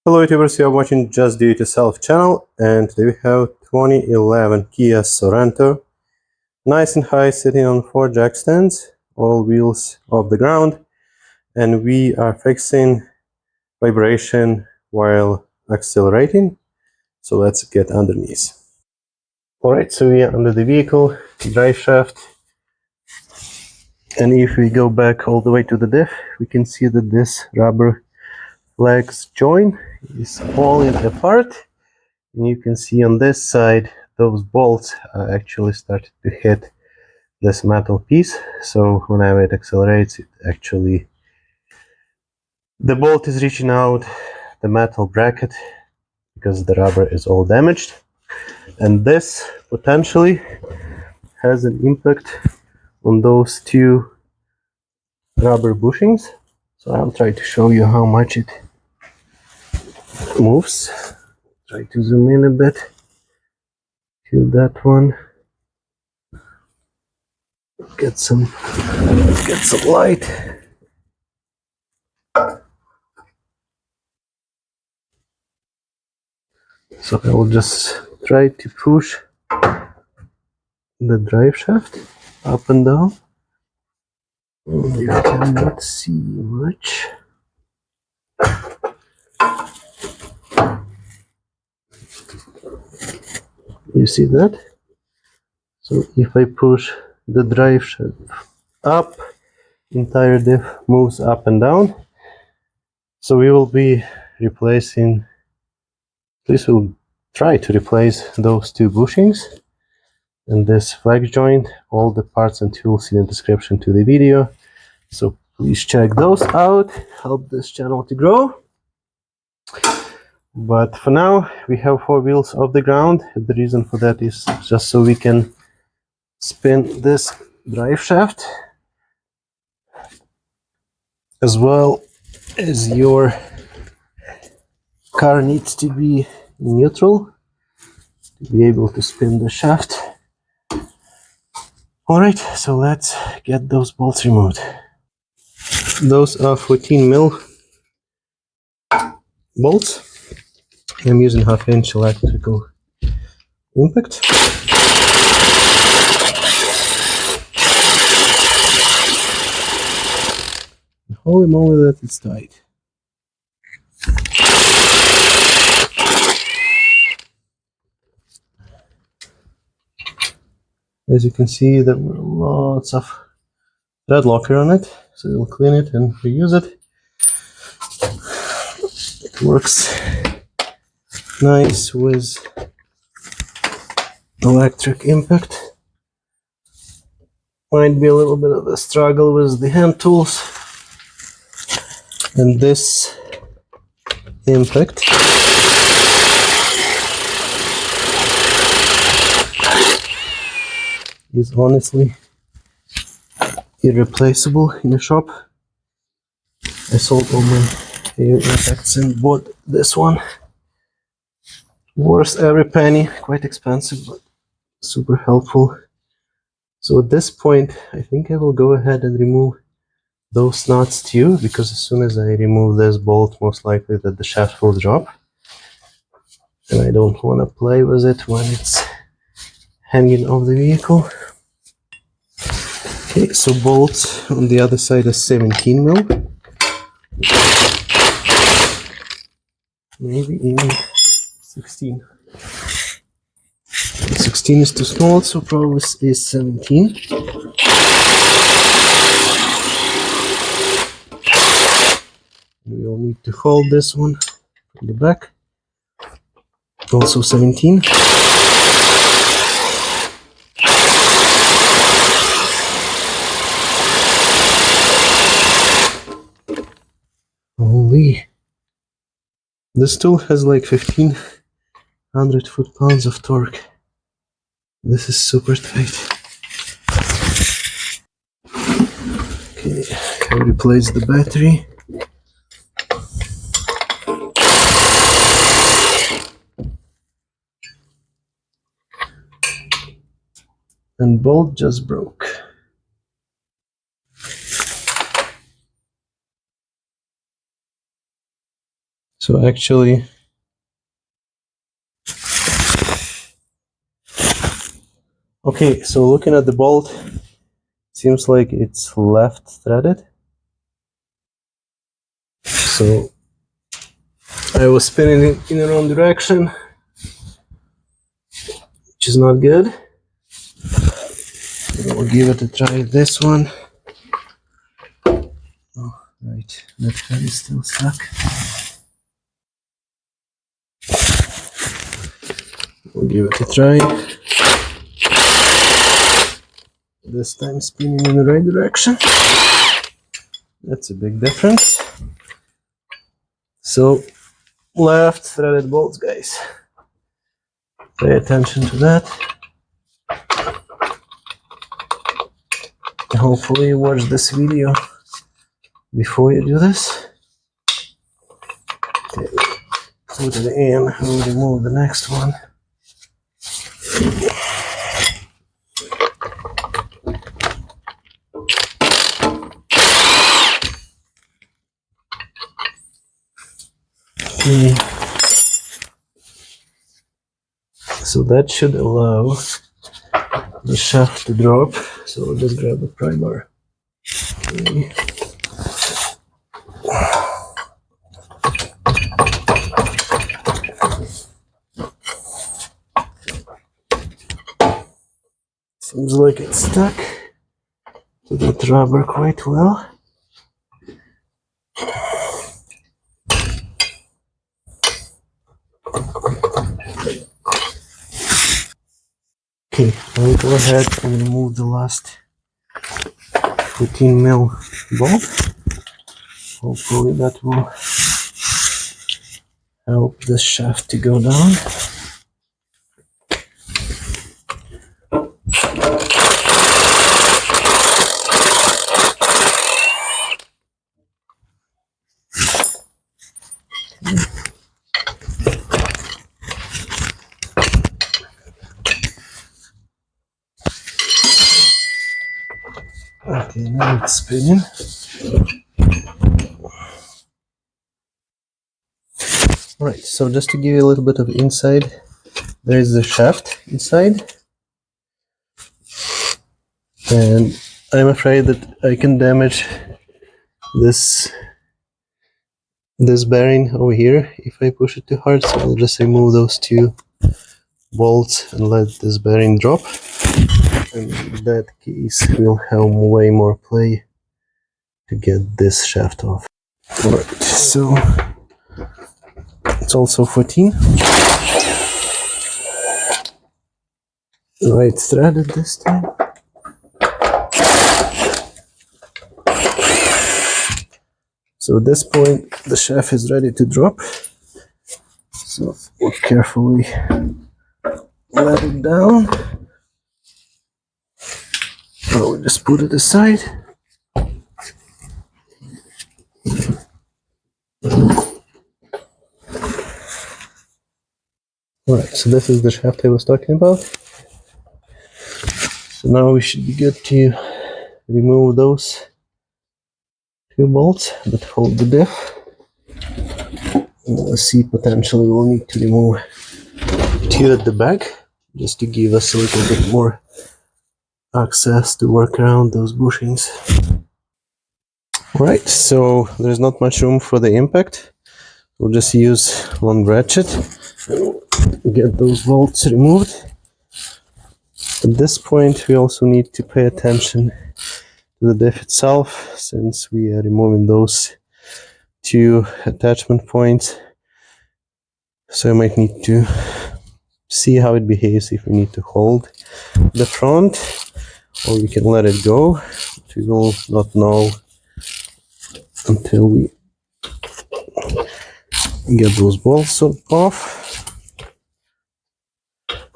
Hello YouTubers, you are watching Just Do It Yourself channel, and today we have 2011 Kia Sorento, nice and high, sitting on 4 jack stands, all wheels off the ground, and we are fixing vibration while accelerating. So let's get underneath. Alright, so we are under the vehicle, drive shaft, and if we go back all the way to the diff, we can see that this rubber flex joint is falling apart, and you can see on this side those bolts are actually started to hit this metal piece. So whenever it accelerates, it actually, the bolt is reaching out the metal bracket because the rubber is all damaged, and this potentially has an impact on those two rubber bushings. So I'll try to show you how much it moves. Try to zoom in a bit to that one. Get some light. So I will just try to push the drive shaft up and down. You cannot see much. You see that? So if I push the drive shaft up, entire diff moves up and down. So we will be replacing, at least we'll try to replace those two bushings and this flex joint. All the parts and tools in the description to the video, so please check those out, help this channel to grow. But for now we have 4 wheels off the ground. The reason for that is just so we can spin this drive shaft, as well as your car needs to be neutral to be able to spin the shaft. Alright, so let's get those bolts removed. Those are 14mm bolts. I'm using 1/2-inch electrical impact. Holy moly, that is tight. As you can see, there were lots of thread locker on it, so we'll clean it and reuse it. It works nice with electric impact. Might be a little bit of a struggle with the hand tools, and this impact is honestly irreplaceable in a shop. I sold all my air impacts and bought this one. Worth every penny, quite expensive but super helpful. So at this point I think I will go ahead and remove those nuts too, because as soon as I remove this bolt, most likely that the shaft will drop, and I don't want to play with it when it's hanging off the vehicle. Okay, so bolts on the other side is 17mm, maybe even 16. 16 is too small, so probably is 17. We will need to hold this one from the back, also 17. Holy, this tool has like 1500 foot-pounds of torque. This is super tight. Okay, I replace the battery. And bolt just broke. So actually, okay, so looking at the bolt, seems like it's left threaded. So I was spinning it in the wrong direction, which is not good. We'll give it a try. This one. Oh, right, that thread is still stuck. We'll give it a try. This time spinning in the right direction. That's a big difference. So, left threaded bolts, guys. Pay attention to that. Hopefully you watch this video before you do this. Okay, put it in, we'll remove the next one. Okay. So that should allow the shaft to drop. So we'll just grab the pry bar. Okay. Seems like it's stuck to that rubber quite well. Okay, I'll go ahead and remove the last 14mm bolt. Hopefully that will help the shaft to go down. Okay, now it's spinning. Alright, so just to give you a little bit of inside, there is the shaft inside. And I'm afraid that I can damage this bearing over here if I push it too hard, so I'll just remove those two bolts and let this bearing drop. And in that case, we'll have way more play to get this shaft off. Alright, so it's also 14. Right threaded this time. So at this point, the shaft is ready to drop. So we'll carefully let it down. So we'll just put it aside. Alright, so this is the shaft I was talking about. So now we should be good to remove those two bolts that hold the diff. And let's see, potentially we'll need to remove two at the back just to give us a little bit more access to work around those bushings. Alright, so there's not much room for the impact. We'll just use one ratchet and get those bolts removed. At this point, we also need to pay attention to the diff itself, since we are removing those two attachment points. So I might need to see how it behaves if we need to hold the front, or we can let it go, but we will not know until we get those bolts off.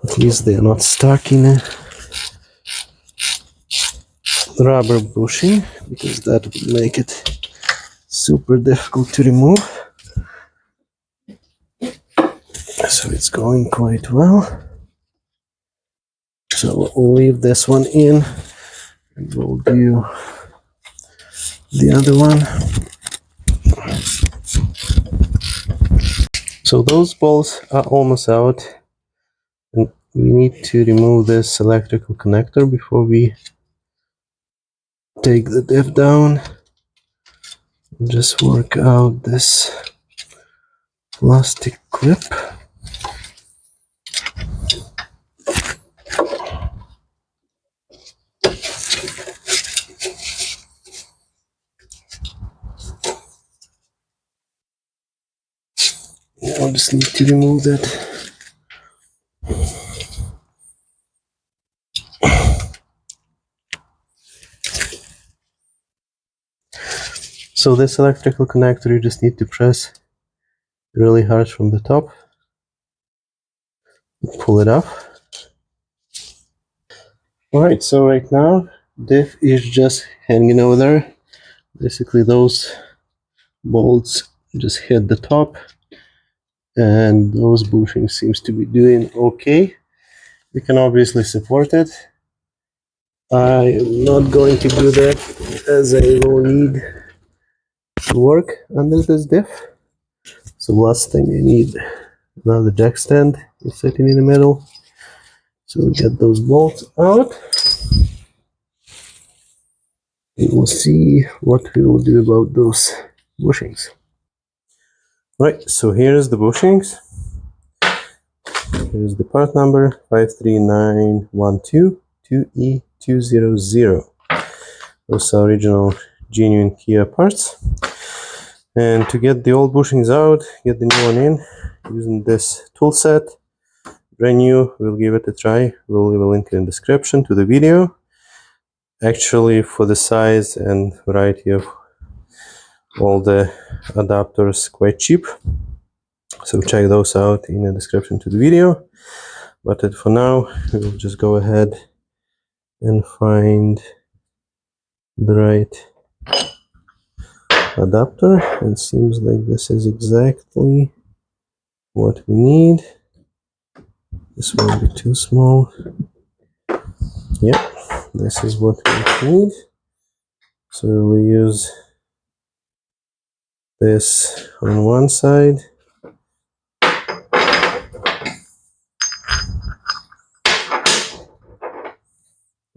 At least they are not stuck in a rubber bushing, because that would make it super difficult to remove. So it's going quite well. So we'll leave this one in and we'll do the other one. So those bolts are almost out, and we need to remove this electrical connector before we take the diff down. Just work out this plastic clip. I just need to remove that. So this electrical connector, you just need to press really hard from the top. Pull it off. Alright, so right now, diff is just hanging over there. Basically those bolts just hit the top, and those bushings seems to be doing okay. We can obviously support it. I am not going to do that as I will need to work under this diff. So last thing I need another jack stand is sitting in the middle. So we get those bolts out. And we'll see what we will do about those bushings. Right, so here's the bushings. Here's the part number 53912-2E200. Those are original genuine Kia parts. And to get the old bushings out, get the new one in, using this tool set, brand new, we'll give it a try. We'll leave a link in the description to the video. Actually, for the size and variety of all the adapters, quite cheap. So check those out in the description to the video. But for now, we'll just go ahead and find the right adapter, and seems like this is exactly what we need. This will be too small. Yeah, this is what we need. So we'll use this on one side.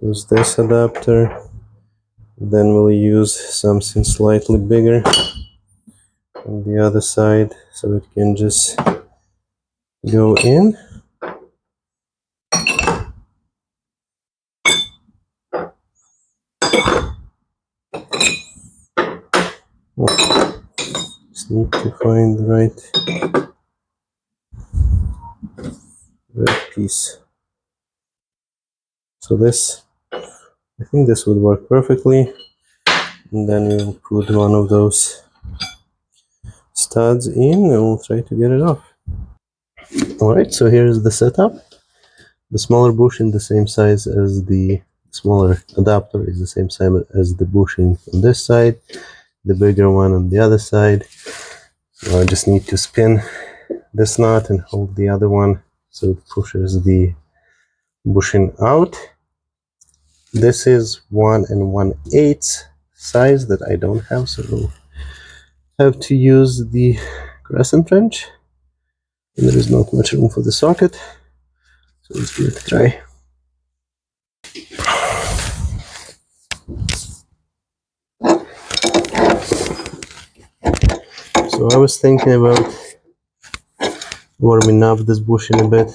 Use this adapter. Then we'll use something slightly bigger on the other side, so it can just go in. Just need to find the right piece. So this, I think this would work perfectly. And then we'll put one of those studs in and we'll try to get it off. Alright, so here's the setup. The smaller bushing, the same size as the smaller adapter, is the same size as the bushing on this side. The bigger one on the other side. So I just need to spin this nut and hold the other one so it pushes the bushing out. This is 1 1/8 size that I don't have, so I'll have to use the crescent wrench. And there is not much room for the socket, so let's give it a try. So I was thinking about warming up this bushing a bit,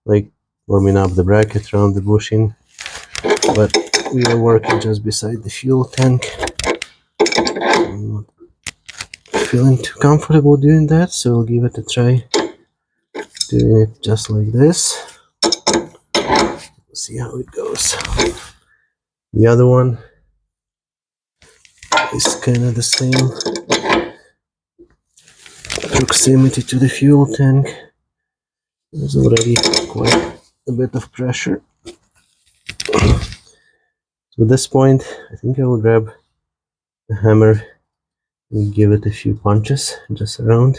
like warming up the bracket around the bushing, but we are working just beside the fuel tank. I'm not feeling too comfortable doing that, so I'll give it a try doing it just like this. See how it goes. The other one is kind of the same proximity to the fuel tank. There's already quite a bit of pressure. So at this point, I think I will grab a hammer and give it a few punches just around.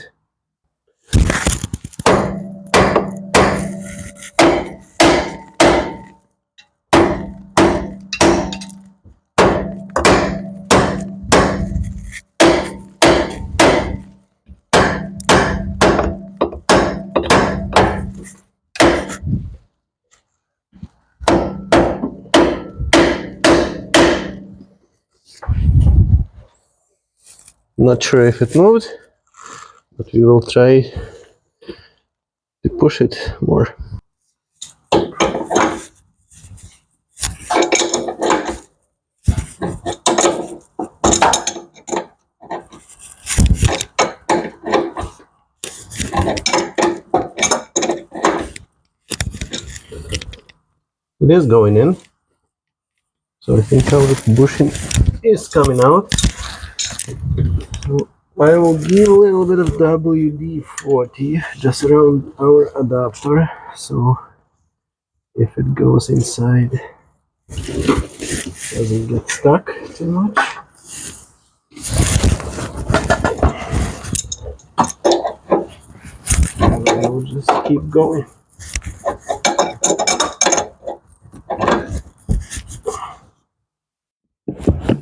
Not sure if it moved, but we will try to push it more. It is going in, so I think our bushing is coming out. So I will give a little bit of WD-40 just around our adapter, so if it goes inside, it doesn't get stuck too much. And I will just keep going.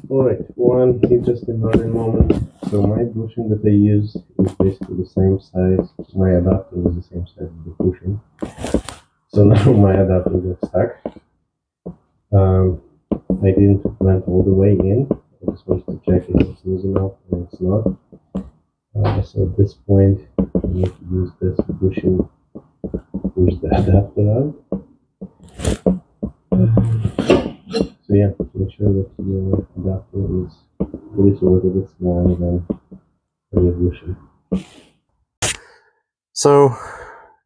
Alright, one interesting learning moment. So my bushing that I use is basically the same size. My adapter was the same size as the bushing. So now my adapter got stuck. I didn't went all the way in. I just wanted to check if it's loose enough, and it's not. So at this point, I need to use this bushing to push the adapter out. So yeah, make sure that your adapter is at least a little bit smaller than your bushing. So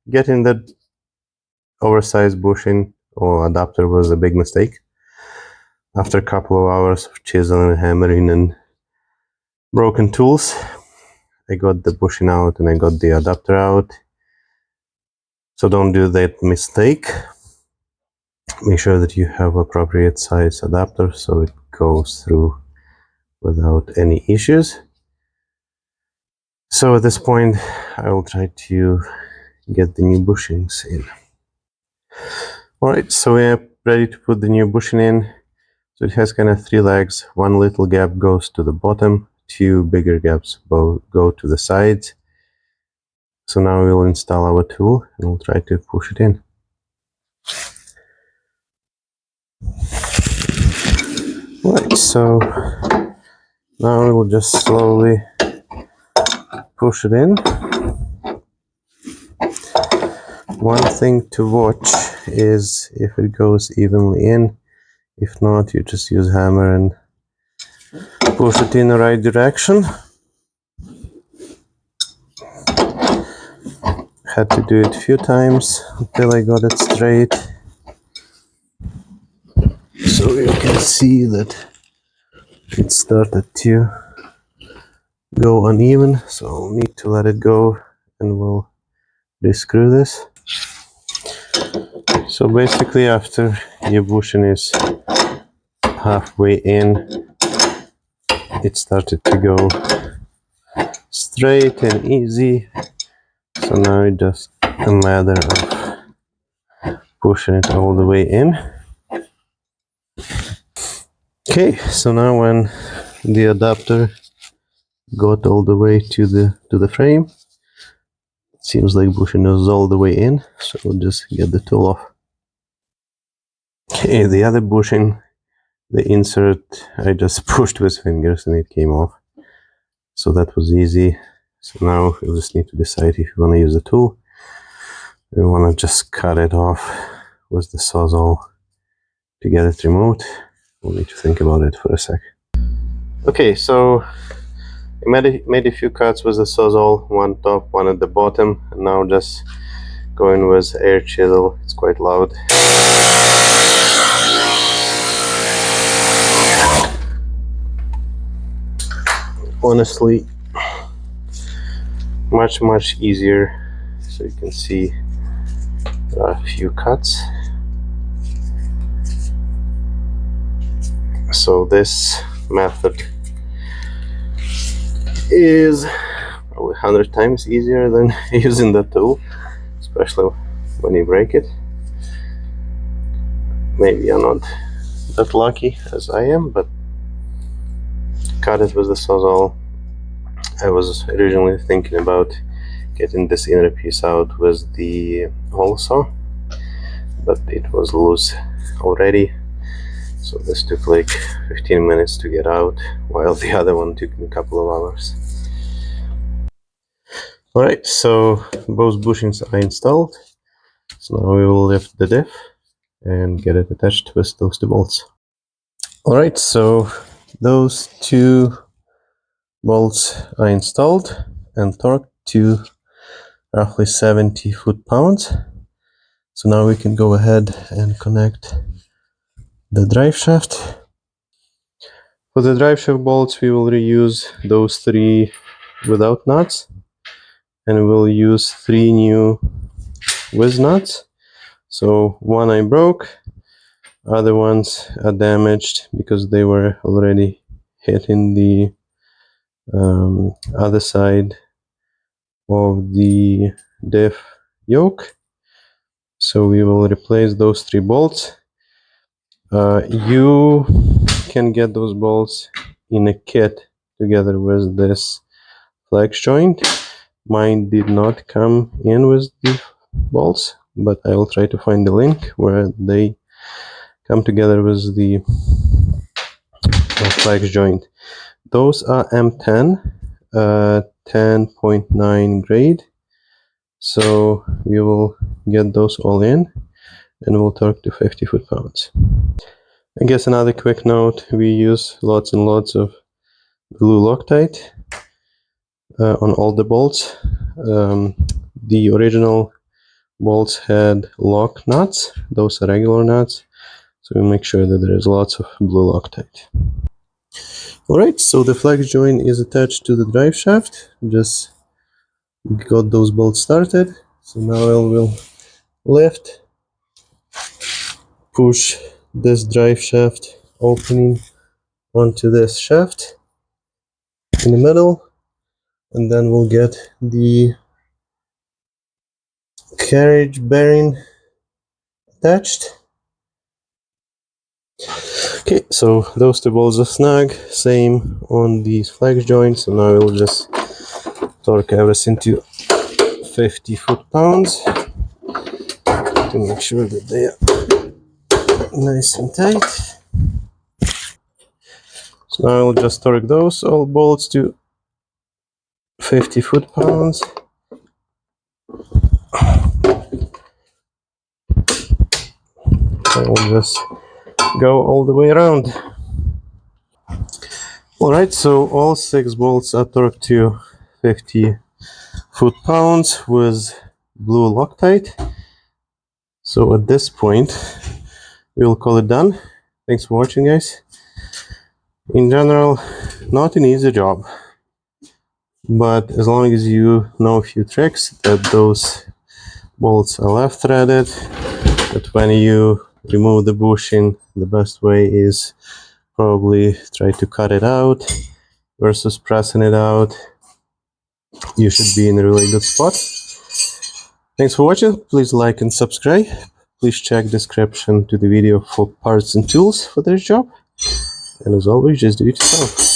getting that oversized bushing or adapter was a big mistake. After a couple of hours of chiseling, hammering, and broken tools, I got the bushing out and I got the adapter out. So don't do that mistake. Make sure that you have appropriate size adapter so it goes through without any issues. So at this point, I will try to get the new bushings in. Alright, so we're ready to put the new bushing in. So it has kind of 3 legs. One little gap goes to the bottom, 2 bigger gaps go to the sides. So now we'll install our tool and we'll try to push it in. Right, so now we will just slowly push it in. One thing to watch is if it goes evenly in. If not, you just use hammer and push it in the right direction. Had to do it a few times until I got it straight. So you can see that it started to go uneven, so I'll need to let it go and we'll rescrew this. So basically after your bushing is halfway in, it started to go straight and easy. So now it's just a matter of pushing it all the way in. Okay, so now when the adapter got all the way to the frame, it seems like bushing is all the way in, so we'll just get the tool off. Okay, the other bushing, the insert, I just pushed with fingers and it came off. So that was easy. So now we just need to decide if you want to use the tool. We want to just cut it off with the Sawzall to get it removed. We'll need to think about it for a sec. Okay, so I made a few cuts with the Sawzall, one top, one at the bottom, and now just going with air chisel. It's quite loud. Honestly, much easier. So you can see there are a few cuts. So this method is probably 100 times easier than using the tool, especially when you break it. Maybe you're not that lucky as I am, but cut it with the Sawzall. I was originally thinking about getting this inner piece out with the hole saw, but it was loose already. So this took like 15 minutes to get out, while the other one took a couple of hours. Alright, so both bushings are installed. So now we will lift the diff and get it attached with those two bolts. Alright, so those two bolts are installed and torqued to roughly 70 foot-pounds. So now we can go ahead and connect the drive shaft. For the drive shaft bolts, we will reuse those 3 without nuts, and we'll use 3 new with nuts. So one I broke, other ones are damaged because they were already hitting the other side of the diff yoke. So we will replace those 3 bolts. You can get those bolts in a kit together with this flex joint. Mine did not come in with the bolts, but I will try to find the link where they come together with the flex joint. Those are M10 10.9 grade, so we will get those all in and we'll torque to 50 foot-pounds. I guess another quick note, we use lots and lots of glue Loctite on all the bolts. The original bolts had lock nuts, those are regular nuts, so we make sure that there is lots of blue Loctite. Alright, so the flex joint is attached to the drive shaft. Just got those bolts started. So now I will lift, push this drive shaft opening onto this shaft in the middle, and then we'll get the carriage bearing attached. Okay, so those 2 bolts are snug, same on these flex joints, so now we'll just torque everything to 50 foot-pounds to make sure that they are nice and tight. So now I'll just torque those all bolts to 50 foot-pounds. I will just go all the way around. Alright, so all 6 bolts are torqued to 50 foot-pounds with blue Loctite. So at this point, we'll call it done. Thanks for watching, guys. In general, not an easy job, but as long as you know a few tricks, that those bolts are left threaded, that when you remove the bushing, the best way is probably try to cut it out versus pressing it out. You should be in a really good spot. Thanks for watching. Please like and subscribe. Please check description to the video for parts and tools for this job. And as always, just do it yourself.